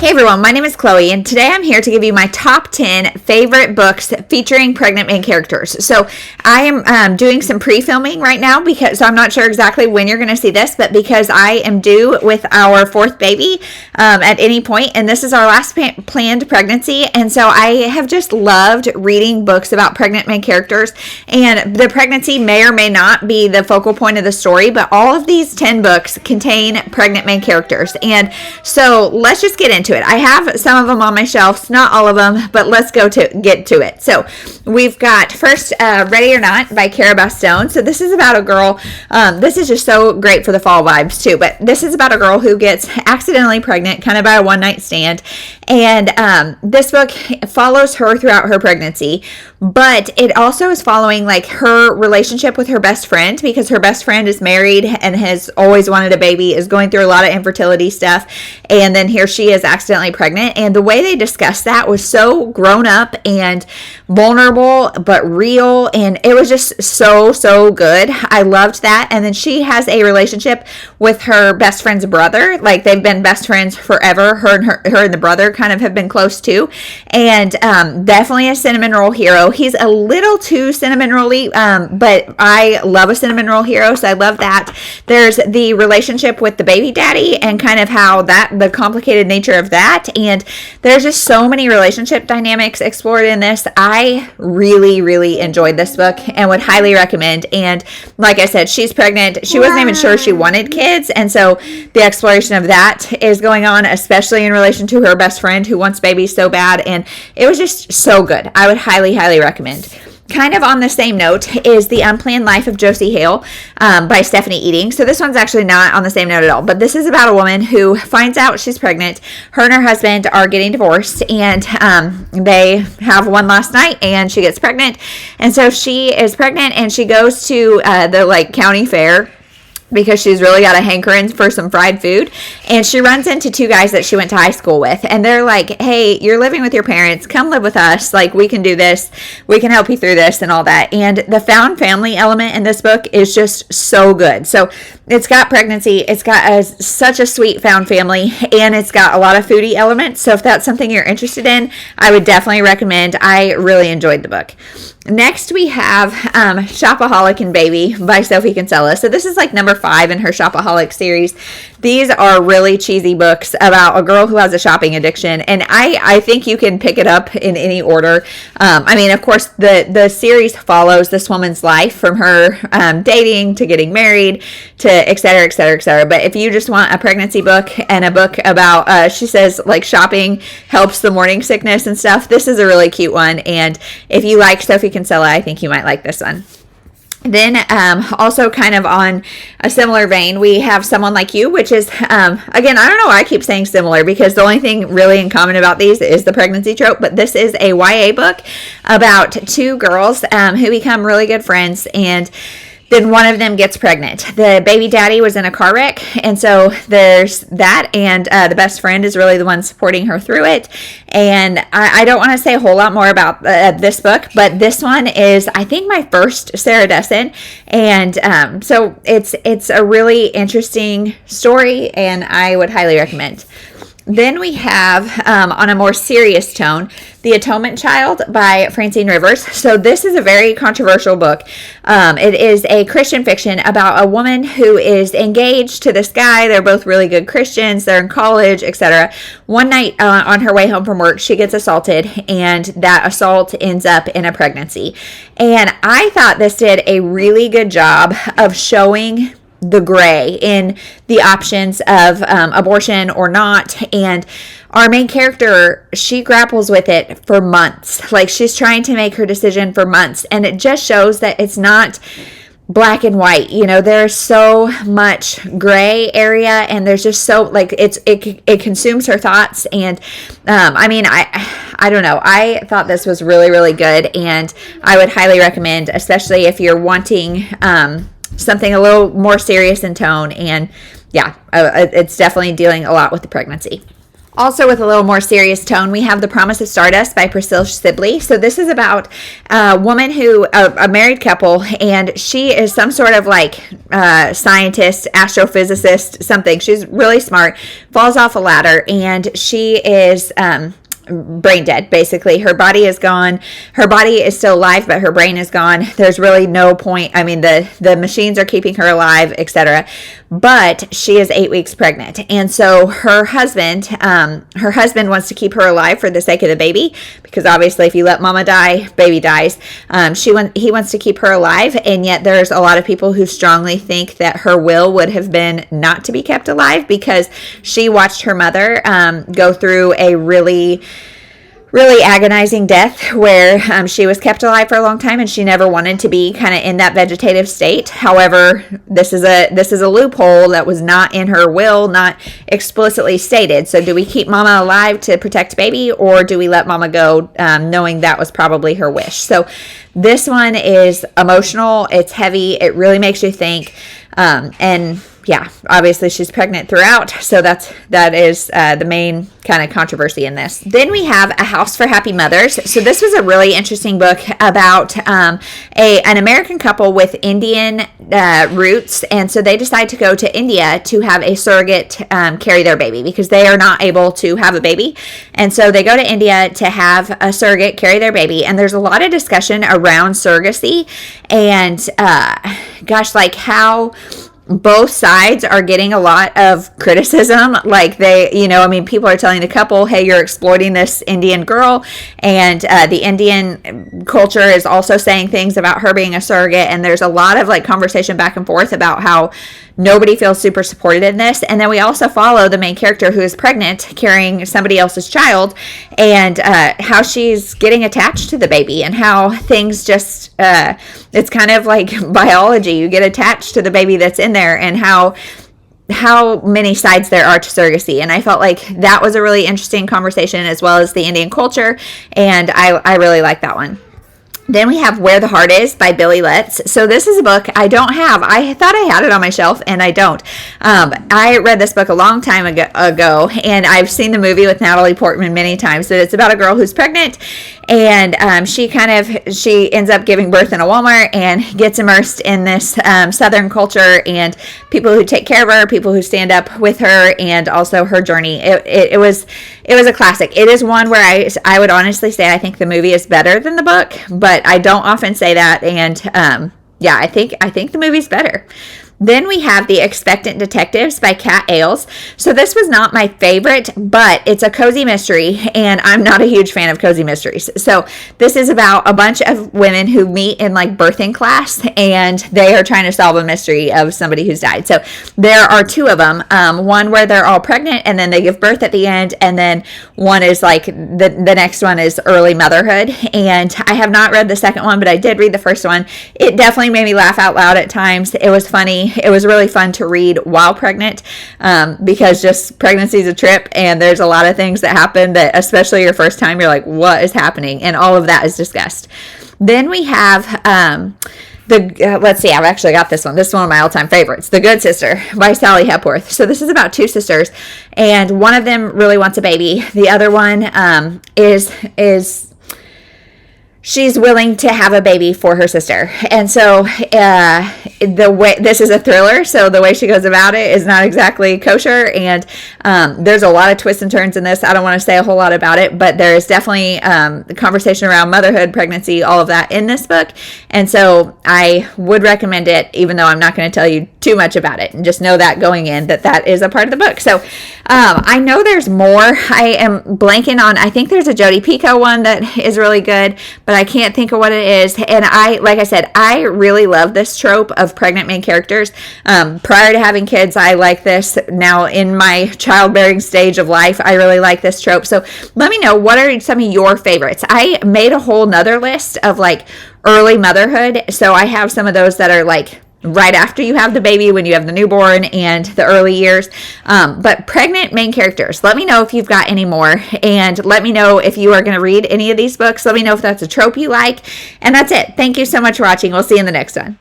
Hey everyone, my name is Chloe, and today I'm here to give you my top 10 favorite books featuring pregnant main characters. So I am doing some pre-filming right now so I'm not sure exactly when you're going to see this, but because I am due with our fourth baby at any point, and this is our last planned pregnancy, and so I have just loved reading books about pregnant main characters, and the pregnancy may or may not be the focal point of the story, but all of these 10 books contain pregnant main characters, and so let's just get into it. I have some of them on my shelves, not all of them, but let's get to it. So we've got first Ready or Not by Cara Bastone. So this is about a girl, this is just so great for the fall vibes too, but this is about a girl who gets accidentally pregnant kind of by a one-night stand, and this book follows her throughout her pregnancy, but it also is following like her relationship with her best friend, because her best friend is married and has always wanted a baby, is going through a lot of infertility stuff, and then here she is accidentally pregnant, and the way they discussed that was so grown up and vulnerable but real, and it was just so good. I loved that. And then she has a relationship with her best friend's brother, like they've been best friends forever. Her and the brother kind of have been close too, and definitely a cinnamon roll hero. He's a little too cinnamon rolly, but I love a cinnamon roll hero, so I love that. There's the relationship with the baby daddy and kind of how the complicated nature of that, and there's just so many relationship dynamics explored in this. I really enjoyed this book and would highly recommend. And like I said, she's pregnant. She wasn't even sure she wanted kids, and so the exploration of that is going on, especially in relation to her best friend who wants babies so bad, and it was just so good. I would highly recommend. Kind of on the same note is The Unplanned Life of Josie Hale by Stephanie Eating. So this one's actually not on the same note at all, but this is about a woman who finds out she's pregnant. Her and her husband are getting divorced, and they have one last night, and she gets pregnant. And so she is pregnant, and she goes to the county fair because she's really got a hankering for some fried food, and she runs into two guys that she went to high school with, and they're like, hey, you're living with your parents, come live with us, like we can do this, we can help you through this and all that. And the found family element in this book is just so good. So it's got pregnancy, it's got such a sweet found family, and it's got a lot of foodie elements, so if that's something you're interested in, I would definitely recommend. I really enjoyed the book. Next, we have Shopaholic Baby by Sophie Kinsella. So this is like number 5 in her Shopaholic series. These are really cheesy books about a girl who has a shopping addiction, and I think you can pick it up in any order. I mean, of course, the series follows this woman's life from her dating to getting married to et cetera. But if you just want a pregnancy book and a book about, she says, like shopping helps the morning sickness and stuff, this is a really cute one. And if you like Sophie Kinsella, I think you might like this one. Then also kind of on a similar vein, we have Someone Like You, which is, again, I don't know why I keep saying similar, because the only thing really in common about these is the pregnancy trope, but this is a YA book about two girls who become really good friends, and then one of them gets pregnant. The baby daddy was in a car wreck, and so there's that, and the best friend is really the one supporting her through it. And I don't want to say a whole lot more about this book, but this one is, I think, my first Sarah Dessen, and so it's a really interesting story, and I would highly recommend. Then we have, on a more serious tone, The Atonement Child by Francine Rivers. So this is a very controversial book. It is a Christian fiction about a woman who is engaged to this guy. They're both really good Christians. They're in college, etc. One night on her way home from work, she gets assaulted, and that assault ends up in a pregnancy. And I thought this did a really good job of showing the gray in the options of abortion or not, and our main character, she grapples with it for months. Like, she's trying to make her decision for months, and it just shows that it's not black and white. You know, there's so much gray area, and there's just so, like, it consumes her thoughts. And I mean, I don't know, I thought this was really good, and I would highly recommend, especially if you're wanting something a little more serious in tone. And yeah, it's definitely dealing a lot with the pregnancy. Also, with a little more serious tone, we have The Promise of Stardust by Priscilla Sibley. So this is about a woman a married couple, and she is some sort of like scientist, astrophysicist, something. She's really smart, falls off a ladder, and she is brain dead. Basically, her body is gone. Her body is still alive, but her brain is gone. There's really no point. I mean, the machines are keeping her alive, etc. But she is 8 weeks pregnant, and so her husband wants to keep her alive for the sake of the baby, because obviously, if you let mama die, baby dies. He wants to keep her alive, and yet there's a lot of people who strongly think that her will would have been not to be kept alive, because she watched her mother go through a really agonizing death where she was kept alive for a long time, and she never wanted to be kind of in that vegetative state. However, this is a loophole that was not in her will, not explicitly stated. So do we keep mama alive to protect baby, or do we let mama go knowing that was probably her wish? So this one is emotional. It's heavy. It really makes you think. And yeah, obviously she's pregnant throughout, so that is the main kind of controversy in this. Then we have A House for Happy Mothers. So this was a really interesting book about an American couple with Indian roots, and so they decide to go to India to have a surrogate carry their baby, because they are not able to have a baby, and so they go to India to have a surrogate carry their baby. And there's a lot of discussion around surrogacy, and gosh, like how both sides are getting a lot of criticism. Like people are telling the couple, hey, you're exploiting this Indian girl. And the Indian culture is also saying things about her being a surrogate. And there's a lot of like conversation back and forth about how nobody feels super supported in this. And then we also follow the main character who is pregnant, carrying somebody else's child, and how she's getting attached to the baby, and how things just, it's kind of like biology. You get attached to the baby that's in there, and how many sides there are to surrogacy. And I felt like that was a really interesting conversation, as well as the Indian culture. And I really like that one. Then we have Where the Heart Is by Billy Letts. So this is a book I don't have. I thought I had it on my shelf, and I don't. I read this book a long time ago, and I've seen the movie with Natalie Portman many times. So it's about a girl who's pregnant, and she ends up giving birth in a Walmart and gets immersed in this Southern culture, and people who take care of her, people who stand up with her, and also her journey. It was a classic. It is one where I would honestly say I think the movie is better than the book, but I don't often say that. And I think the movie's better. Then we have The Expectant Detectives by Kat Ailes. So this was not my favorite, but it's a cozy mystery, and I'm not a huge fan of cozy mysteries. So this is about a bunch of women who meet in like birthing class, and they are trying to solve a mystery of somebody who's died. So there are two of them. One where they're all pregnant and then they give birth at the end, and then one is like the next one is early motherhood. And I have not read the second one, but I did read the first one. It definitely made me laugh out loud at times. It was funny. It was really fun to read while pregnant, because just pregnancy is a trip, and there's a lot of things that happen that, especially your first time, you're like, what is happening? And all of that is discussed. Then we have let's see, I've actually got this one. This is one of my all-time favorites, The Good Sister by Sally Hepworth. So this is about two sisters, and one of them really wants a baby. The other one is she's willing to have a baby for her sister. And so this is a thriller, so the way she goes about it is not exactly kosher, and there's a lot of twists and turns in this. I don't want to say a whole lot about it, but there is definitely the conversation around motherhood, pregnancy, all of that in this book. And so I would recommend it, even though I'm not going to tell you too much about it, and just know that going in that is a part of the book. So I know there's more. I am blanking on, I think there's a Jodi Picoult one that is really good, but I can't think of what it is. And like I said, I really love this trope of pregnant main characters. Prior to having kids, I like this. Now in my childbearing stage of life, I really like this trope. So let me know, what are some of your favorites? I made a whole nother list of like early motherhood. So I have some of those that are like right after you have the baby, when you have the newborn, and the early years. But pregnant main characters, let me know if you've got any more, and let me know if you are going to read any of these books. Let me know if that's a trope you like. And that's it. Thank you so much for watching. We'll see you in the next one.